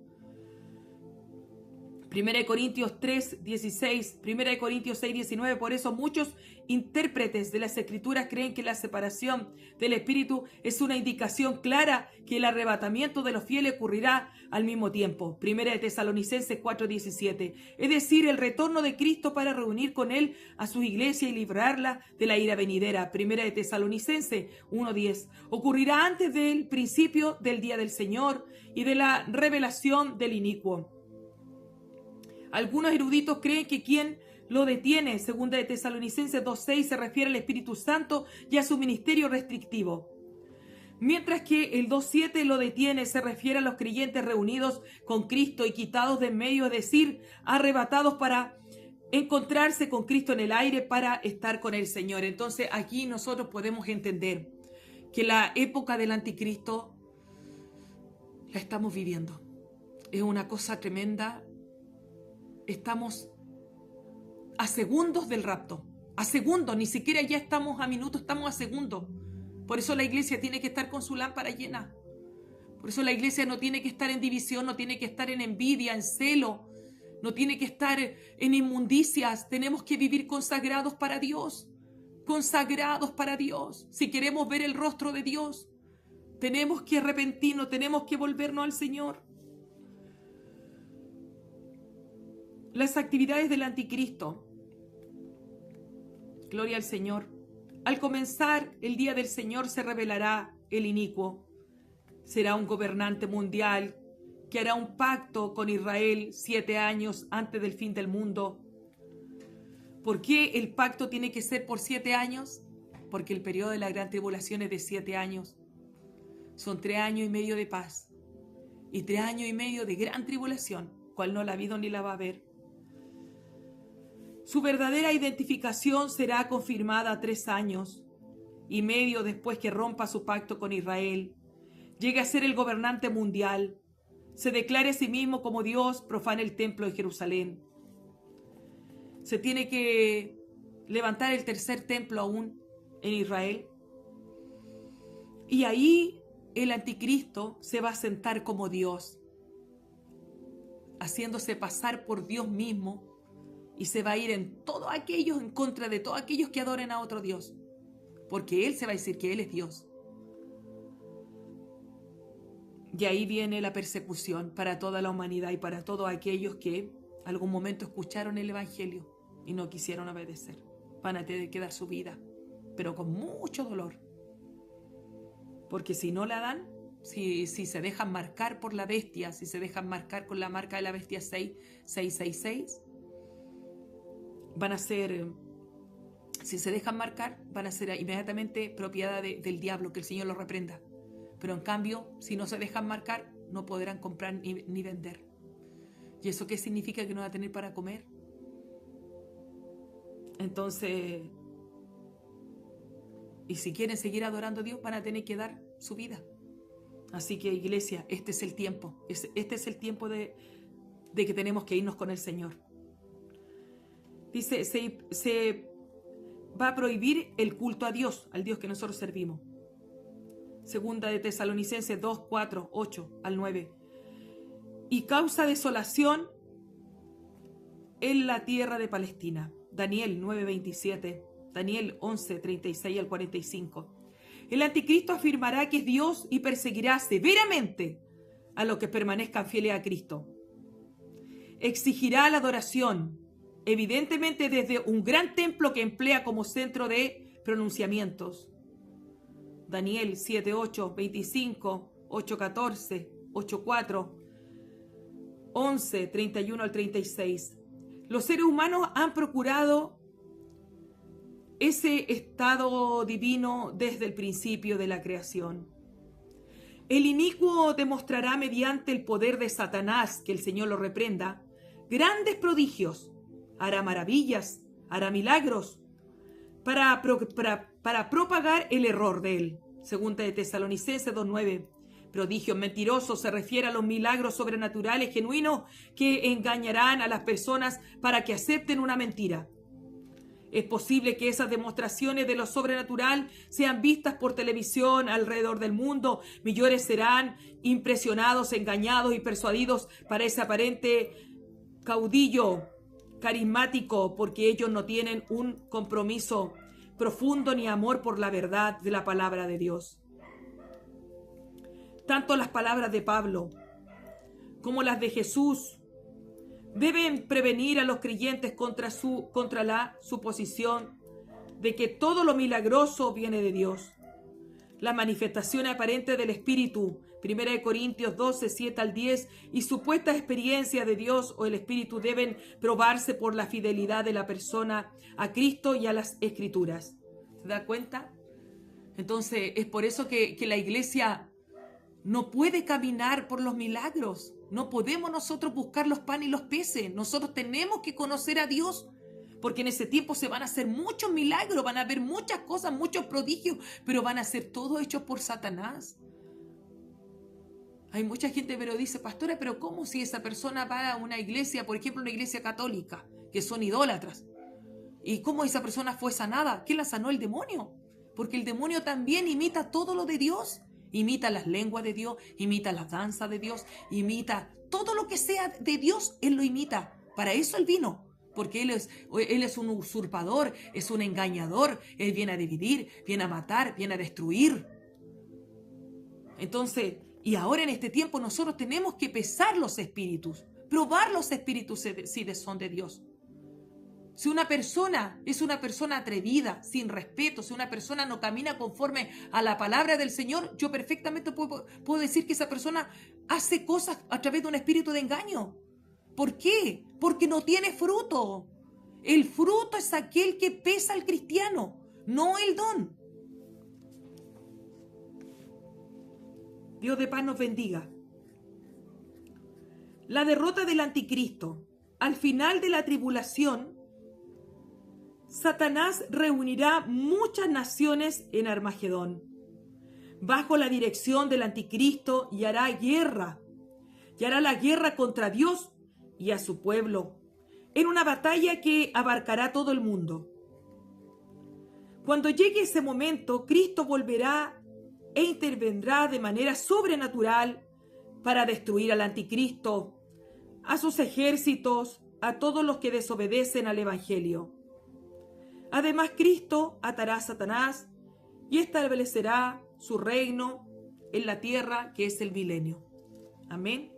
1 Corintios 3, 16, 1 Corintios 6, 19. Por eso muchos intérpretes de las Escrituras creen que la separación del Espíritu es una indicación clara que el arrebatamiento de los fieles ocurrirá al mismo tiempo. 1 Tesalonicenses 4, 17. Es decir, el retorno de Cristo para reunir con Él a su iglesia y librarla de la ira venidera. 1 Tesalonicenses 1, 10. Ocurrirá antes del principio del día del Señor y de la revelación del inicuo. Algunos eruditos creen que quien lo detiene, segunda de Tesalonicenses 2:6, se refiere al Espíritu Santo y a su ministerio restrictivo. Mientras que el 2:7 lo detiene, se refiere a los creyentes reunidos con Cristo y quitados de en medio, es decir, arrebatados para encontrarse con Cristo en el aire para estar con el Señor. Entonces aquí nosotros podemos entender que la época del anticristo la estamos viviendo. Es una cosa tremenda. Estamos a segundos del rapto. A segundos, ni siquiera ya estamos a minutos, estamos a segundos. Por eso la iglesia tiene que estar con su lámpara llena. Por eso la iglesia no tiene que estar en división, no tiene que estar en envidia, en celo, no tiene que estar en inmundicias. Tenemos que vivir consagrados para Dios. Consagrados para Dios. Si queremos ver el rostro de Dios, tenemos que arrepentirnos, tenemos que volvernos al Señor. Las actividades del anticristo. Gloria al Señor. Al comenzar el día del Señor se revelará el inicuo. Será un gobernante mundial que hará un pacto con Israel 7 años antes del fin del mundo. ¿Por qué el pacto tiene que ser por 7 años? Porque el periodo de la gran tribulación es de 7 años. Son 3 años y medio de paz y 3 años y medio de gran tribulación, cual no la ha habido ni la va a haber. Su verdadera identificación será confirmada 3 años y medio después que rompa su pacto con Israel. Llegue a ser el gobernante mundial. Se declare a sí mismo como Dios, profana el templo de Jerusalén. Se tiene que levantar el tercer templo aún en Israel. Y ahí el anticristo se va a sentar como Dios, haciéndose pasar por Dios mismo, y se va a ir en contra de todos aquellos que adoren a otro Dios, porque Él se va a decir que Él es Dios. Y ahí viene la persecución para toda la humanidad y para todos aquellos que algún momento escucharon el Evangelio y no quisieron obedecer. Van a tener que dar su vida, pero con mucho dolor. Porque si no la dan, si se dejan marcar por la bestia, si se dejan marcar con la marca de la bestia 666, van a ser, si se dejan marcar, van a ser inmediatamente propiedad del diablo, que el Señor los reprenda. Pero en cambio, si no se dejan marcar, no podrán comprar ni vender. ¿Y eso qué significa? Que no van a tener para comer. Entonces, y si quieren seguir adorando a Dios, van a tener que dar su vida. Así que, iglesia, este es el tiempo. Este es el tiempo de que tenemos que irnos con el Señor. Dice, se va a prohibir el culto a Dios, al Dios que nosotros servimos. Segunda de Tesalonicenses 2, 4, 8 al 9. Y causa desolación en la tierra de Palestina. Daniel 9, 27. Daniel 11, 36 al 45. El anticristo afirmará que es Dios y perseguirá severamente a los que permanezcan fieles a Cristo. Exigirá la adoración, evidentemente desde un gran templo que emplea como centro de pronunciamientos. Daniel 7, 8, 25, 8, 14, 8, 4, 11, 31 al 36. Los seres humanos han procurado ese estado divino desde el principio de la creación. El inicuo demostrará mediante el poder de Satanás, que el Señor lo reprenda, grandes prodigios, hará maravillas, hará milagros, para propagar el error de él. Segunda de Tesalonicenses 2:9. Prodigios mentirosos se refiere a los milagros sobrenaturales genuinos que engañarán a las personas para que acepten una mentira. Es posible que esas demostraciones de lo sobrenatural sean vistas por televisión alrededor del mundo. Millones serán impresionados, engañados y persuadidos para ese aparente caudillo carismático, porque ellos no tienen un compromiso profundo ni amor por la verdad de la palabra de Dios. Tanto las palabras de Pablo como las de Jesús deben prevenir a los creyentes contra la suposición de que todo lo milagroso viene de Dios. La manifestación aparente del Espíritu, 1 Corintios 12, 7 al 10, y supuestas experiencias de Dios o el Espíritu deben probarse por la fidelidad de la persona a Cristo y a las Escrituras. ¿Se da cuenta? Entonces, es por eso que la iglesia no puede caminar por los milagros. No podemos nosotros buscar los panes y los peces. Nosotros tenemos que conocer a Dios, porque en ese tiempo se van a hacer muchos milagros, van a haber muchas cosas, muchos prodigios, pero van a ser todos hechos por Satanás. Hay mucha gente pero dice, pastora, pero ¿cómo si esa persona va a una iglesia, por ejemplo, una iglesia católica, que son idólatras? ¿Y cómo esa persona fue sanada? ¿Quién la sanó? El demonio. Porque el demonio también imita todo lo de Dios. Imita las lenguas de Dios, imita las danzas de Dios, imita todo lo que sea de Dios, él lo imita. Para eso él vino. Porque él es un usurpador, es un engañador. Él viene a dividir, viene a matar, viene a destruir. Entonces, y ahora en este tiempo nosotros tenemos que pesar los espíritus, probar los espíritus si son de Dios. Si una persona es una persona atrevida, sin respeto, si una persona no camina conforme a la palabra del Señor, yo perfectamente puedo decir que esa persona hace cosas a través de un espíritu de engaño. ¿Por qué? Porque no tiene fruto. El fruto es aquel que pesa al cristiano, no el don. Dios de paz nos bendiga. La derrota del anticristo. Al final de la tribulación, Satanás reunirá muchas naciones en Armagedón, bajo la dirección del anticristo, y hará guerra. Y hará la guerra contra Dios y a su pueblo, en una batalla que abarcará todo el mundo. Cuando llegue ese momento, Cristo volverá e intervendrá de manera sobrenatural para destruir al anticristo, a sus ejércitos, a todos los que desobedecen al Evangelio. Además, Cristo atará a Satanás y establecerá su reino en la tierra, que es el milenio. Amén.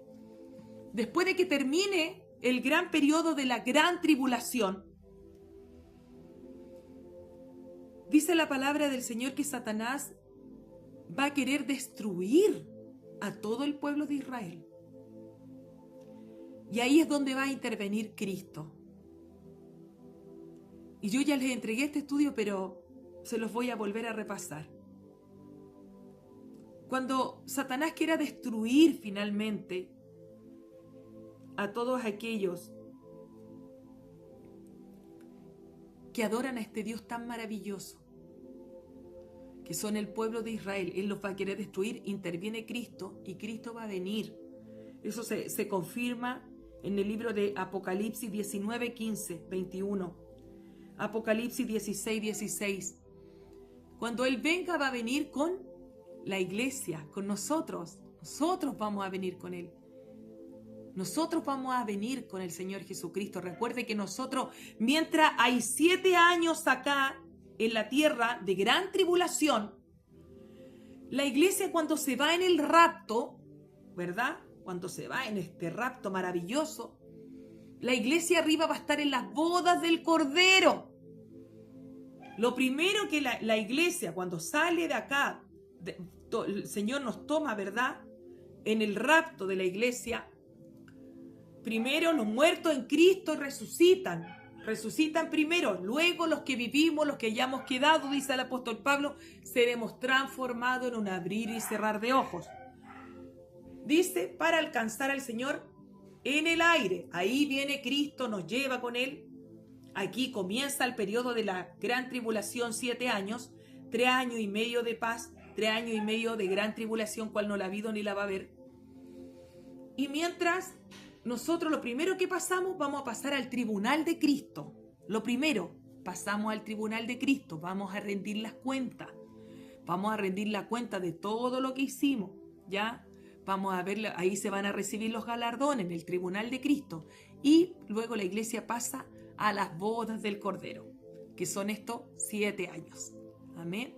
Después de que termine el gran periodo de la gran tribulación, dice la palabra del Señor que Satanás va a querer destruir a todo el pueblo de Israel. Y ahí es donde va a intervenir Cristo. Y yo ya les entregué este estudio, pero se los voy a volver a repasar. Cuando Satanás quiera destruir finalmente a todos aquellos que adoran a este Dios tan maravilloso, que son el pueblo de Israel, él los va a querer destruir, interviene Cristo y Cristo va a venir. Eso se confirma en el libro de Apocalipsis 19, 15, 21. Apocalipsis 16, 16. Cuando Él venga va a venir con la iglesia, con nosotros. Nosotros vamos a venir con Él. Nosotros vamos a venir con el Señor Jesucristo. Recuerde que nosotros, mientras hay 7 años acá en la tierra de gran tribulación, la iglesia cuando se va en el rapto, ¿verdad? Cuando se va en este rapto maravilloso, la iglesia arriba va a estar en las bodas del Cordero. Lo primero que la iglesia, cuando sale de acá, el Señor nos toma, ¿verdad? En el rapto de la iglesia, primero los muertos en Cristo resucitan primero, luego los que vivimos, los que hayamos quedado, dice el apóstol Pablo, seremos transformados en un abrir y cerrar de ojos. Dice, para alcanzar al Señor en el aire. Ahí viene Cristo, nos lleva con Él. Aquí comienza el periodo de la gran tribulación, 7 años, 3 años y medio de paz, 3 años y medio de gran tribulación, cual no la ha habido ni la va a haber. Y mientras nosotros lo primero que pasamos, vamos a pasar al tribunal de Cristo. Lo primero, pasamos al tribunal de Cristo, vamos a rendir las cuentas. Vamos a rendir la cuenta de todo lo que hicimos, ¿ya? Vamos a ver, ahí se van a recibir los galardones en el tribunal de Cristo. Y luego la iglesia pasa a las bodas del Cordero, que son estos 7 años. Amén.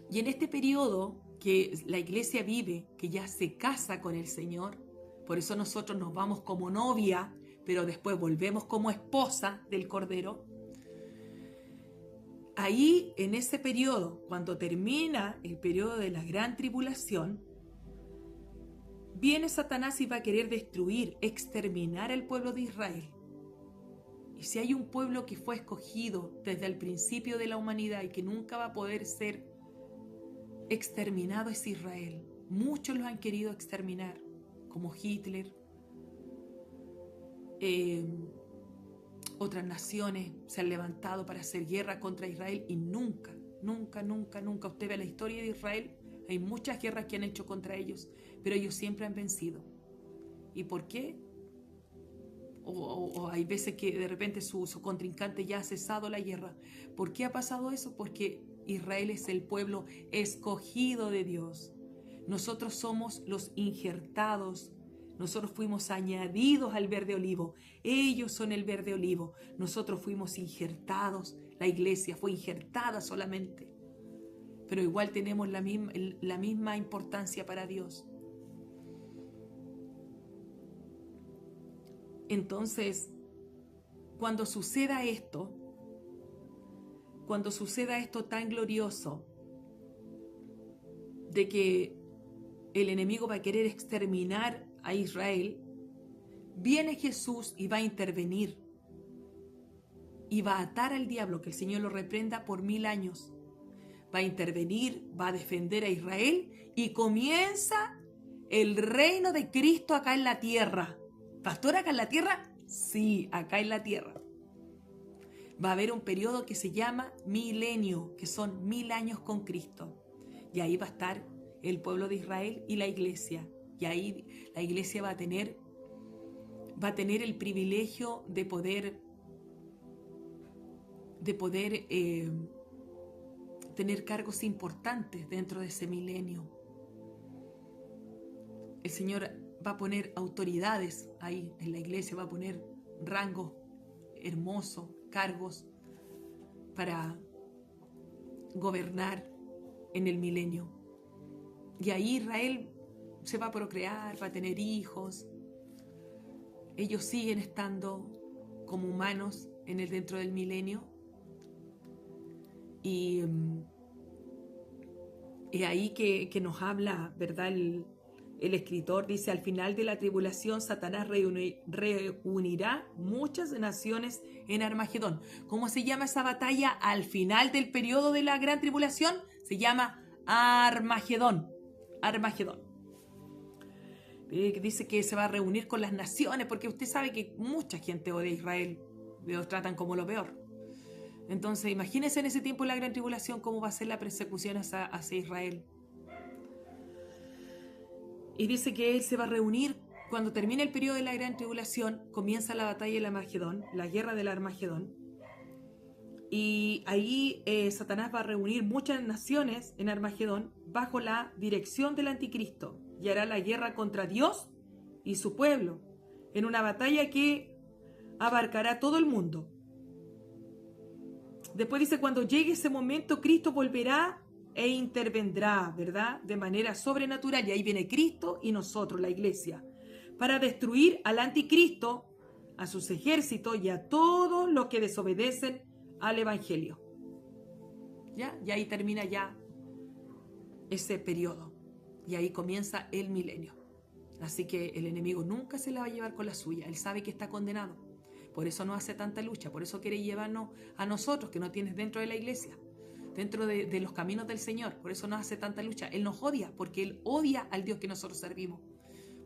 Y en este periodo que la iglesia vive, que ya se casa con el Señor, por eso nosotros nos vamos como novia, pero después volvemos como esposa del Cordero. Ahí, en ese periodo, cuando termina el periodo de la gran tribulación, viene Satanás y va a querer destruir, exterminar al pueblo de Israel. Y si hay un pueblo que fue escogido desde el principio de la humanidad y que nunca va a poder ser exterminado, es Israel. Muchos lo han querido exterminar, como Hitler. Otras naciones se han levantado para hacer guerra contra Israel y nunca, usted ve la historia de Israel, Hay muchas guerras que han hecho contra ellos, pero ellos siempre han vencido. ¿Y por qué? O hay veces que de repente su contrincante ya ha cesado la guerra. ¿Por qué ha pasado eso? Porque Israel es el pueblo escogido de Dios. Nosotros somos los injertados. Nosotros fuimos añadidos al verde olivo. Ellos son el verde olivo. Nosotros fuimos injertados. La iglesia fue injertada solamente. Pero igual tenemos la misma importancia para Dios. Entonces, cuando suceda esto tan glorioso de que el enemigo va a querer exterminar a Israel, viene Jesús y va a intervenir y va a atar al diablo, que el Señor lo reprenda por 1000 años. Va a intervenir, va a defender a Israel y comienza el reino de Cristo acá en la tierra. ¿Pastor, acá en la tierra? Sí, acá en la tierra. Va a haber un periodo que se llama milenio, que son 1000 años con Cristo. Y ahí va a estar el pueblo de Israel y la iglesia. Y ahí la iglesia va a tener el privilegio de poder tener cargos importantes dentro de ese milenio. El Señor va a poner autoridades ahí en la iglesia, va a poner rangos hermosos, cargos para gobernar en el milenio. Y ahí Israel se va a procrear, va a tener hijos. Ellos siguen estando como humanos dentro del milenio. Y ahí que nos habla, ¿verdad? El escritor dice: al final de la tribulación, Satanás reunirá muchas naciones en Armagedón. ¿Cómo se llama esa batalla al final del periodo de la gran tribulación? Se llama Armagedón. Armagedón. Dice que se va a reunir con las naciones, porque usted sabe que mucha gente odia a Israel. Los tratan como lo peor. Entonces, imagínense en ese tiempo de la gran tribulación cómo va a ser la persecución hacia Israel. Y dice que él se va a reunir cuando termine el periodo de la gran tribulación. Comienza la batalla del Armagedón, la guerra del Armagedón. Y ahí Satanás va a reunir muchas naciones en Armagedón bajo la dirección del anticristo y hará la guerra contra Dios y su pueblo en una batalla que abarcará todo el mundo. Después dice: cuando llegue ese momento, Cristo volverá e intervendrá, ¿verdad? De manera sobrenatural. Y ahí viene Cristo y nosotros, la iglesia, para destruir al anticristo, a sus ejércitos y a todos los que desobedecen al evangelio. ¿Ya? Y ahí termina ya ese periodo. Y ahí comienza el milenio. Así que el enemigo nunca se la va a llevar con la suya. Él sabe que está condenado. Por eso no hace tanta lucha. Por eso quiere llevarnos a nosotros, que no tienes dentro de la iglesia, dentro de los caminos del Señor. Por eso no hace tanta lucha. Él nos odia, porque Él odia al Dios que nosotros servimos.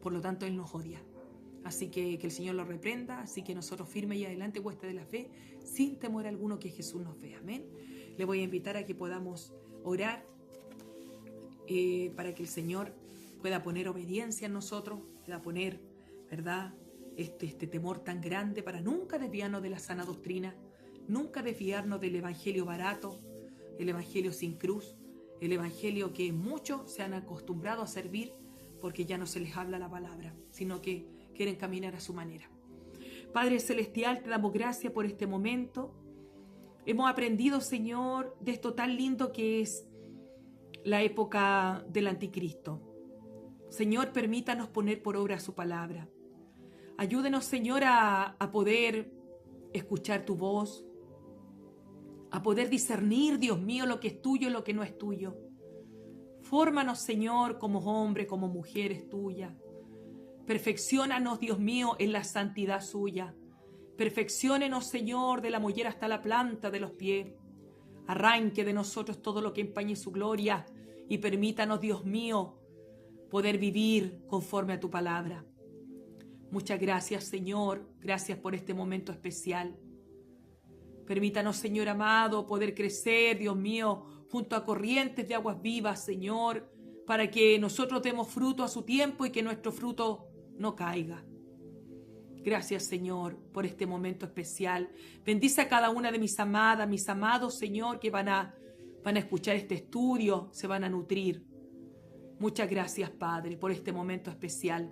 Por lo tanto, Él nos odia. Así que el Señor lo reprenda. Así que nosotros firme y adelante, hueste de la fe, sin temor alguno, que Jesús nos vea. Amén. Le voy a invitar a que podamos orar para que el Señor pueda poner obediencia en nosotros, pueda poner, ¿verdad?, este temor tan grande, para nunca desviarnos de la sana doctrina, nunca desviarnos del evangelio barato, el evangelio sin cruz, el evangelio que muchos se han acostumbrado a servir porque ya no se les habla la palabra, sino que quieren caminar a su manera. Padre Celestial, te damos gracias por este momento. Hemos aprendido, Señor, de esto tan lindo que es la época del anticristo. Señor, permítanos poner por obra su palabra. Ayúdenos, Señor, a poder escuchar tu voz, a poder discernir, Dios mío, lo que es tuyo y lo que no es tuyo. Fórmanos, Señor, como hombres, como mujeres tuyas. Perfecciónanos, Dios mío, en la santidad suya. Perfecciónenos, Señor, de la mollera hasta la planta de los pies. Arranque de nosotros todo lo que empañe su gloria y permítanos, Dios mío, poder vivir conforme a tu palabra. Muchas gracias, Señor. Gracias por este momento especial. Permítanos, Señor amado, poder crecer, Dios mío, junto a corrientes de aguas vivas, Señor, para que nosotros demos fruto a su tiempo y que nuestro fruto no caiga. Gracias, Señor, por este momento especial. Bendice a cada una de mis amadas, mis amados, Señor, que van a escuchar este estudio, se van a nutrir. Muchas gracias, Padre, por este momento especial.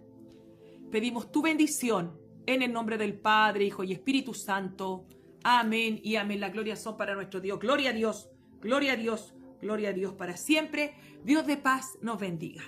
Pedimos tu bendición en el nombre del Padre, Hijo y Espíritu Santo. Amén y amén. Las glorias son para nuestro Dios. Gloria a Dios, gloria a Dios, gloria a Dios para siempre. Dios de paz nos bendiga.